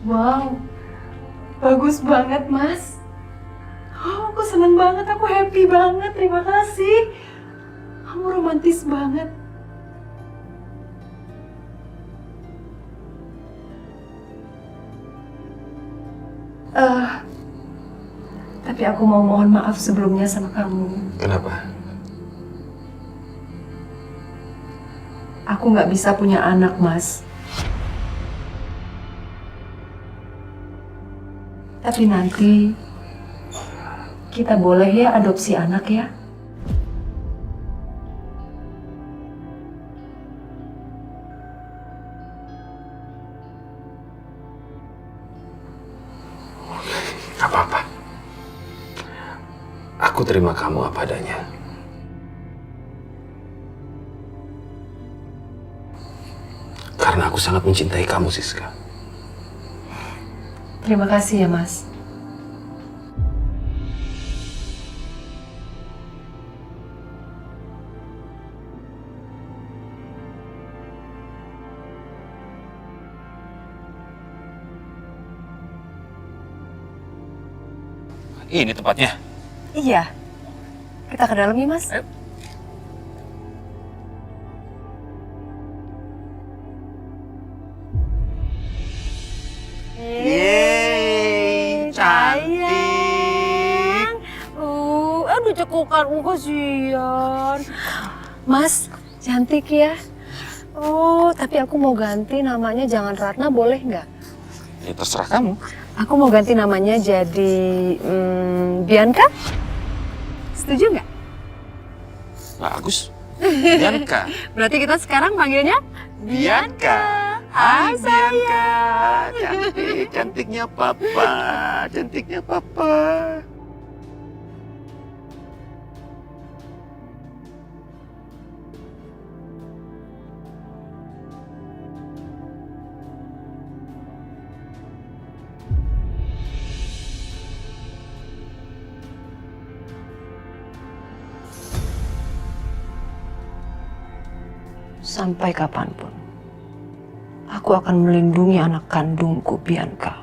Wow, bagus banget, Mas. Oh, aku seneng banget, aku happy banget. Terima kasih. Kamu romantis banget. Tapi aku mau mohon maaf sebelumnya sama kamu. Kenapa? Aku nggak bisa punya anak, Mas. Tapi nanti kita boleh ya adopsi anak ya? Gak apa-apa. Aku terima kamu apa adanya. Karena aku sangat mencintai kamu, Siska. Terima kasih ya, Mas. Ini tempatnya. Iya. Kita ke dalam ya, Mas. Ayo. Yeay, cantik. Aduh cekukan, kasihan. Mas, cantik ya. Oh, tapi aku mau ganti namanya jangan Ratna, boleh nggak? Ya terserah kamu. Aku mau ganti namanya jadi Bianca. Setuju nggak? Bagus. Bianca. Berarti kita sekarang panggilnya Bianca. Hai Bianca. Cantik, cantiknya papa. Cantiknya papa. Sampai kapanpun, aku akan melindungi anak kandungku, Bianca.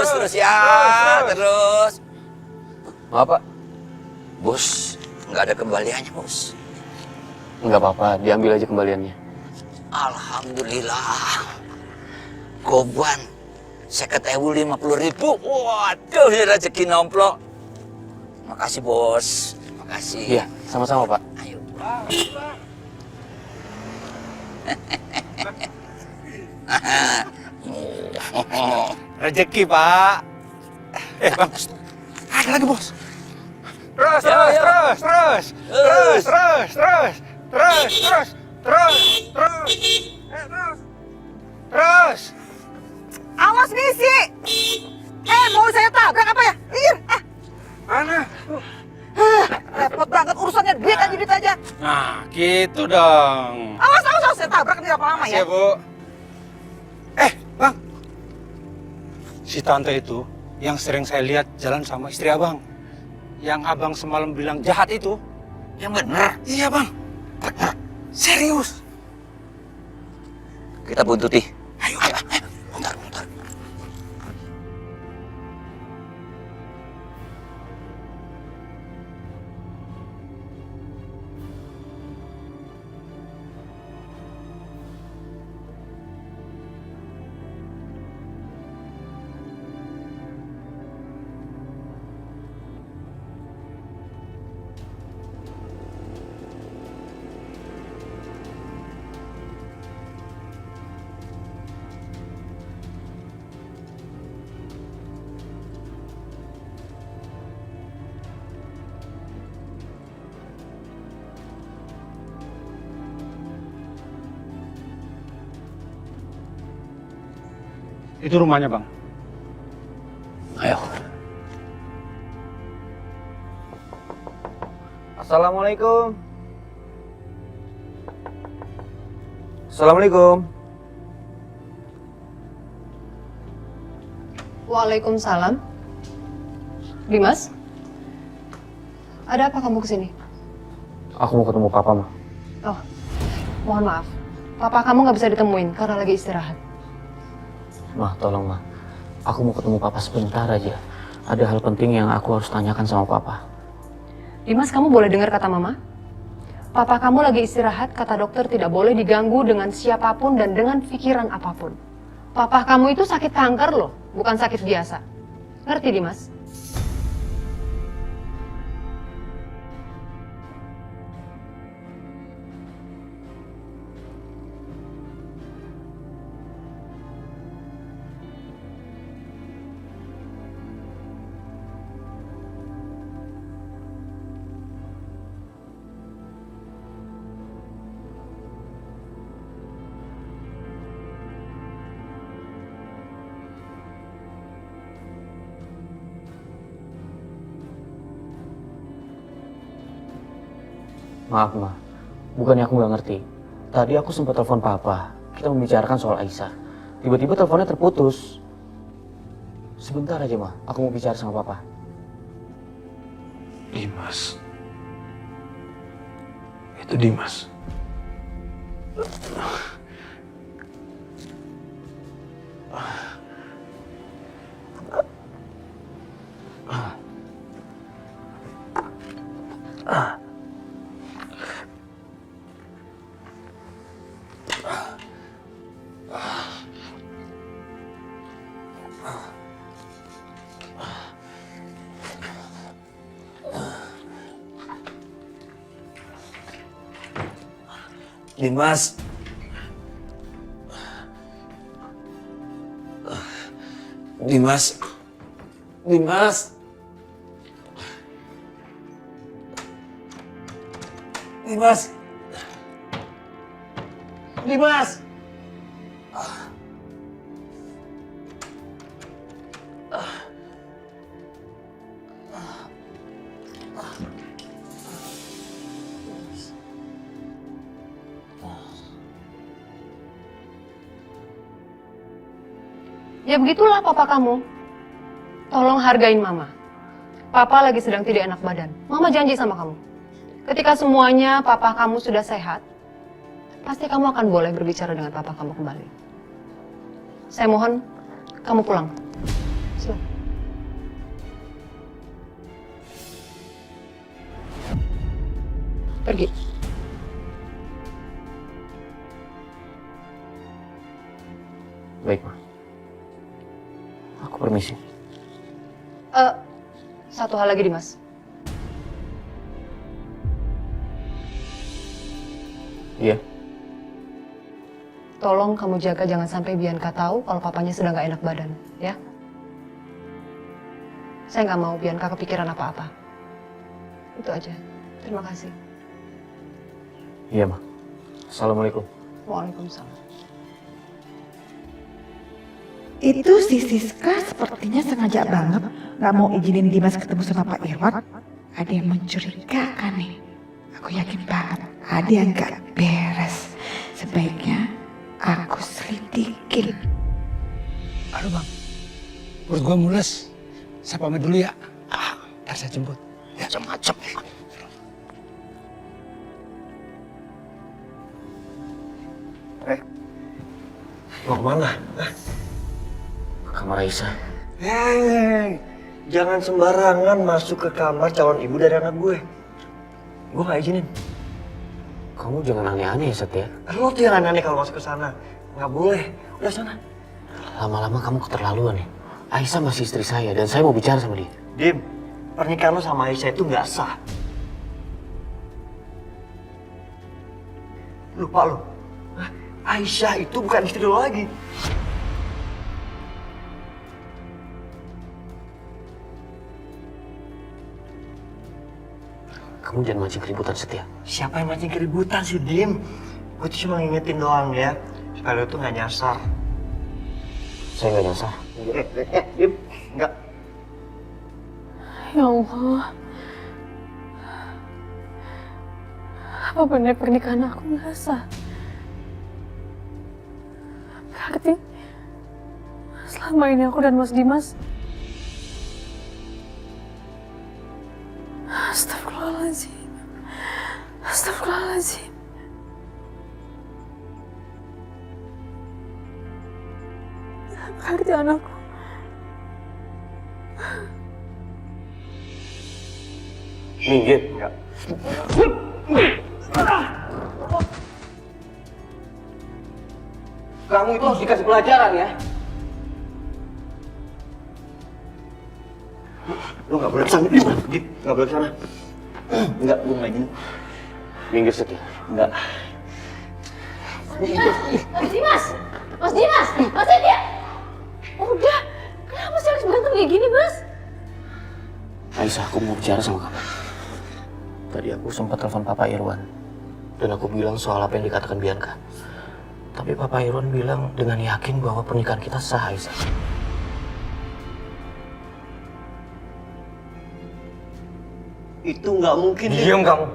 Terus ya, terus. Maaf Pak. Bos, nggak ada kembaliannya, Bos. Nggak apa-apa, diambil aja kembaliannya. Alhamdulillah. Goban, 50.000. Waduh, ini rezeki nomplok. Makasih, Bos. Makasih. Iya, sama-sama Pak. Ayo. Rezeki, Pak. Bang. Ada lagi, Bos. Terus. Awas ngisi. Mau saya tabrak apa ya? Mana? Repot banget urusannya duit aja. Nah, gitu dong. Awas, saya tabrak nih lama-lama ya. Makasih ya, Bu. Bang. Si tante itu yang sering saya lihat jalan sama istri abang. Yang abang semalam bilang jahat itu. Yang bener. Iya, Bang. Bener. Serius. Kita buntuti. Ayo. Bentar. Itu rumahnya, Bang. Ayo. Assalamualaikum. Assalamualaikum. Waalaikumsalam. Dimas? Ada apa kamu kesini? Aku mau ketemu papa, Ma. Oh, mohon maaf. Papa kamu nggak bisa ditemuin karena lagi istirahat. Ma, tolong, Ma. Aku mau ketemu papa sebentar aja. Ada hal penting yang aku harus tanyakan sama papa. Dimas, kamu boleh dengar kata mama? Papa kamu lagi istirahat, kata dokter tidak boleh diganggu dengan siapapun dan dengan pikiran apapun. Papa kamu itu sakit kanker loh, bukan sakit biasa. Ngerti, Dimas? Maaf, Ma. Bukannya aku nggak ngerti. Tadi aku sempat telepon papa. Kita membicarakan soal Aisyah. Tiba-tiba teleponnya terputus. Sebentar aja, Ma. Aku mau bicara sama papa. Dimas. Itu Dimas. Dimas. Dimas. Dimas. Dimas. Dimas. Ya begitulah papa kamu. Tolong hargain mama. Papa lagi sedang tidak enak badan. Mama janji sama kamu. Ketika semuanya papa kamu sudah sehat, pasti kamu akan boleh berbicara dengan papa kamu kembali. Saya mohon kamu pulang. Silakan. Pergi. Baik, Ma. Aku permisi. Satu hal lagi, Dimas. Iya. Tolong kamu jaga jangan sampai Bianca tahu kalau papanya sedang gak enak badan, ya? Saya nggak mau Bianca kepikiran apa-apa. Itu aja. Terima kasih. Iya, Ma. Assalamualaikum. Waalaikumsalam. Itu si Siska sepertinya sengaja banget nggak mau izinin Dimas ketemu sama Pak Irwan. Ada yang mencurigakan nih. Aku yakin banget ada yang nggak beres. Sebaiknya aku selidikin. Aduh, Bang. Perut gua mules. Saya pamit dulu ya. Ntar saya jemput. Ya, macam-macam. Mau kemana? Kamar Aisyah. Hei, jangan sembarangan masuk ke kamar calon ibu dari anak gue. Gue gak izinin. Kamu jangan aneh-aneh ya, Setia. Lo tuh yang aneh-aneh kalau masuk ke sana. Gak boleh. Udah sana. Lama-lama kamu keterlaluan ya. Aisyah masih istri saya dan saya mau bicara sama dia. Dim, pernikahan lo sama Aisyah itu gak sah. Lupa lo. Hah? Aisyah itu bukan istri lo lagi. Kamu jangan mancing keributan, Setia. Siapa yang mancing keributan sih, Dim? Gue tuh cuma ngingetin doang ya. Supaya lo tuh gak nyasar. Saya nggak nyasar. Ib, enggak. Ya Allah. Apa benar pernikahan aku nggak sah? Berarti selama ini aku dan Mas Dimas. Astagfirullahaladzim. Astagfirullahaladzim. Berarti anakku. Minggir. Enggak. Kamu itu harus dikasih pelajaran ya. Lu nggak boleh kesana, Ib. Nggak boleh kesana. Enggak, gue nggak izin. Minggir Setia. Enggak. Mas Dimas! Mas Dimas! Mas Setia! Udah, kenapa sih harus berantem kayak gini, Mas? Aisyah, aku mau bicara sama kamu. Tadi aku sempat telepon Papa Irwan. Dan aku bilang soal apa yang dikatakan Bianca. Tapi Papa Irwan bilang dengan yakin bahwa pernikahan kita sah, Aisyah. Itu nggak mungkin. Ib. Diam kamu.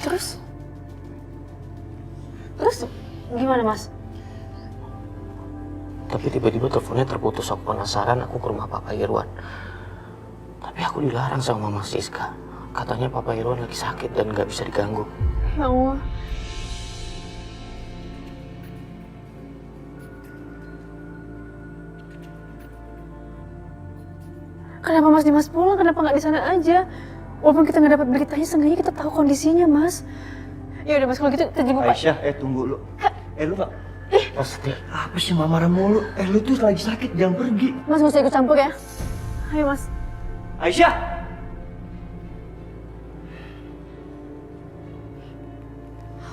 Terus gimana, Mas? Tapi tiba-tiba teleponnya terputus. Aku penasaran, aku ke rumah Papa Irwan. Tapi aku dilarang sama Mama Siska. Katanya Papa Irwan lagi sakit dan nggak bisa diganggu. Ya Allah. Kenapa Mas Dimas pulang? Kenapa nggak di sana aja? Walaupun kita nggak dapat beritanya, seenggaknya kita tahu kondisinya, Mas. Ya udah, Mas, kalau gitu kita jemput Pak. Aisyah, tunggu lu. Lu nggak? Pasti. Apa sih marah mulu? Lu tuh lagi sakit, jangan pergi. Mas, nggak usah ikut campur ya. Ayo, Mas. Aisyah!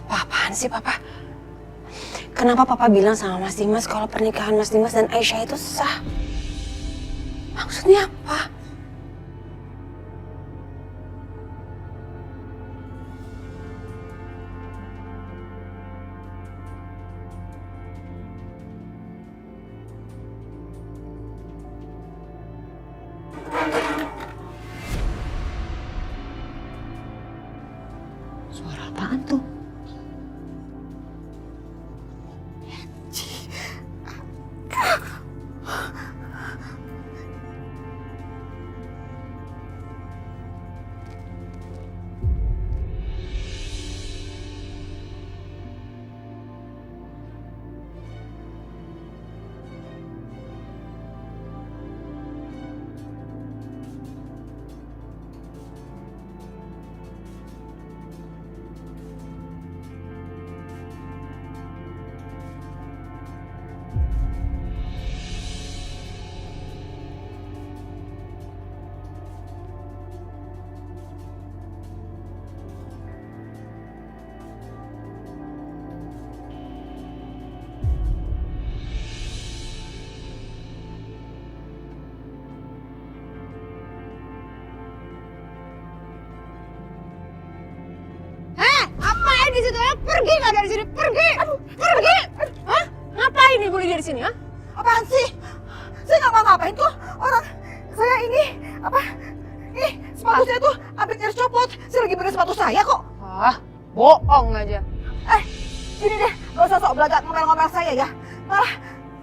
Apaan sih, Papa? Kenapa Papa bilang sama Mas Dimas kalau pernikahan Mas Dimas dan Aisyah itu sah? Maksudnya apa? Suara apaan tuh? Di situ ya, pergi nggak dari sini, pergi, pergi. Hah? Ngapain ibu Lydia di sini, ha? Apaan sih? Saya nggak mau ngapain tuh. Orang saya ini apa? Ih, sepatu saya tuh hampir nyaris copot. Saya lagi bener sepatu saya kok. Ah, bohong aja. Ini deh, nggak usah sok belaga ngomel-ngomel saya ya. Malah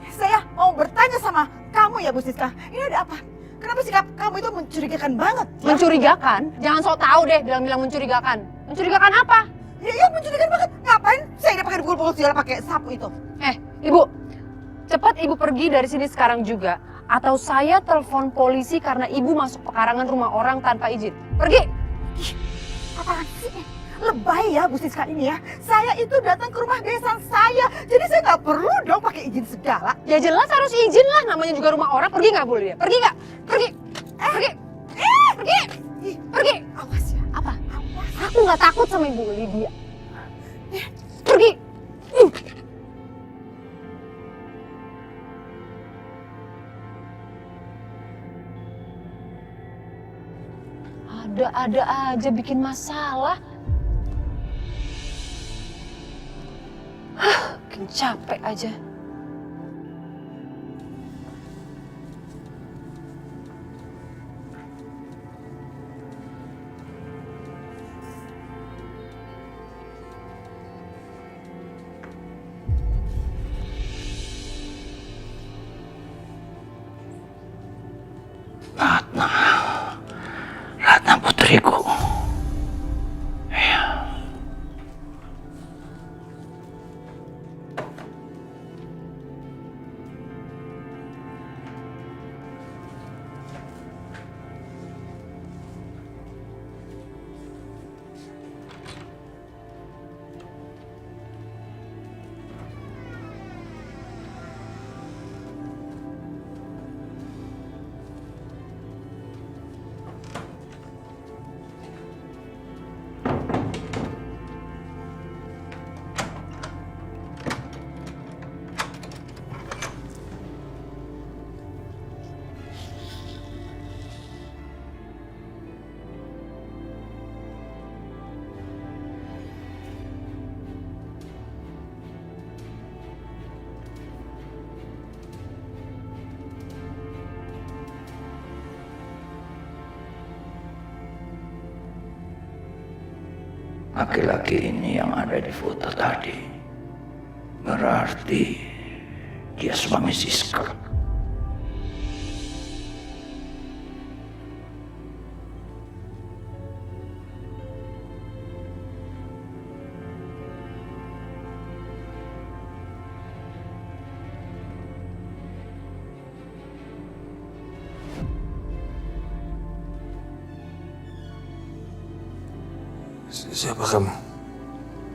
saya mau bertanya sama kamu ya, Bu Siska. Ini ada apa? Kenapa sikap kamu itu mencurigakan banget? Ya? Mencurigakan? Jangan sok tahu deh bilang-bilang mencurigakan. Mencurigakan apa? Ya, mencurigakan banget. Ngapain saya ini pakai dipukul-pukul segala pakai sapu itu? Ibu, cepat ibu pergi dari sini sekarang juga. Atau saya telepon polisi karena ibu masuk pekarangan rumah orang tanpa izin. Pergi! Apaan sih? Lebay ya Bu Siska ini ya. Saya itu datang ke rumah besan saya. Jadi saya nggak perlu dong pakai izin segala. Ya jelas harus izin lah, namanya juga rumah orang. Pergi nggak boleh dia? Pergi nggak? Pergi! Pergi! Pergi! Pergi! Awas ya. Apa? Aku nggak takut sama Ibu Lydia. Pergi! Ada-ada aja bikin masalah. Bikin capek aja. laki-laki ini yang ada di foto tadi berarti dia suami Siska. Siapa kamu?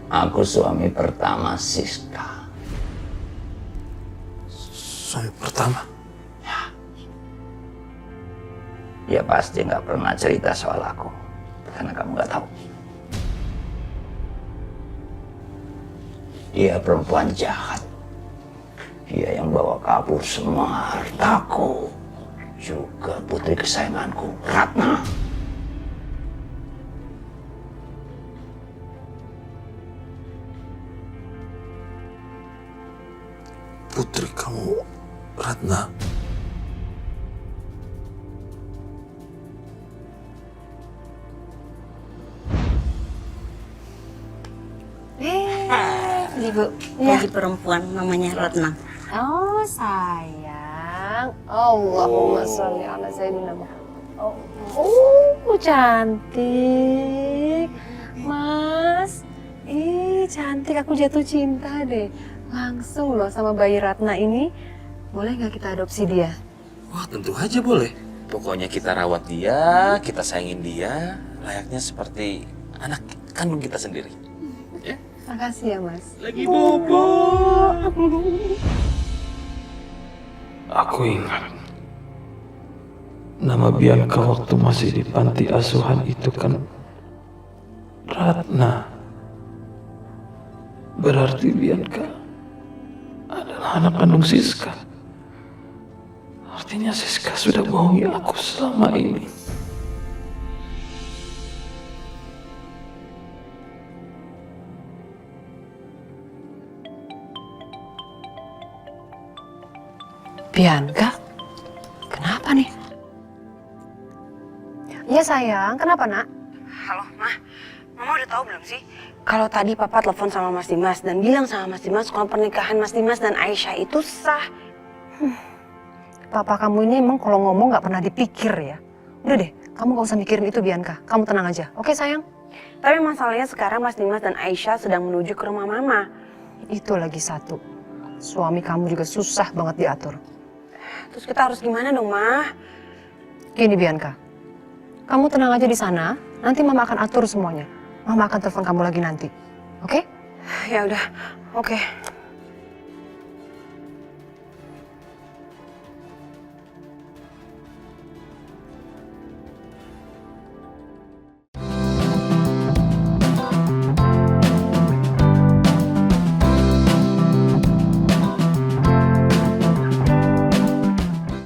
Aku suami pertama Siska. Suami pertama? Dia pasti nggak pernah cerita soal aku, karena kamu nggak tahu. Dia perempuan jahat. Dia yang bawa kabur semua hartaku, juga putri kesayanganku, Ratna. Putri kamu, Ratna. Ibu, lagi perempuan namanya Ratna. Oh sayang, Allahumma sholli ala sayyidina Muhammad. Oh cantik, Mas. Cantik, aku jatuh cinta deh. Langsung loh sama bayi Ratna ini. Boleh nggak kita adopsi dia? Wah, tentu aja boleh. Pokoknya kita rawat dia, kita sayangin dia, layaknya seperti anak kandung kita sendiri. Ya? Makasih ya, Mas. Lagi bobo. Aku ingat. Nama Bianca waktu masih di panti asuhan itu kan Ratna. Berarti Bianca adalah anak kandung Siska. Artinya Siska sudah bohongi aku selama ini. Bianca? Kenapa nih? Ya sayang, kenapa nak? Halo, Ma. Mama udah tahu belum sih? Kalau tadi Papa telepon sama Mas Dimas dan bilang sama Mas Dimas kalau pernikahan Mas Dimas dan Aisyah itu sah. Papa kamu ini emang kalau ngomong nggak pernah dipikir ya. Udah deh, kamu gak usah mikirin itu Bianca. Kamu tenang aja, oke sayang? Tapi masalahnya sekarang Mas Dimas dan Aisyah sedang menuju ke rumah Mama. Itu lagi satu. Suami kamu juga susah banget diatur. Terus kita harus gimana dong, Ma? Gini Bianca, kamu tenang aja di sana. Nanti Mama akan atur semuanya. Mama akan telepon kamu lagi nanti, oke? Ya udah, oke.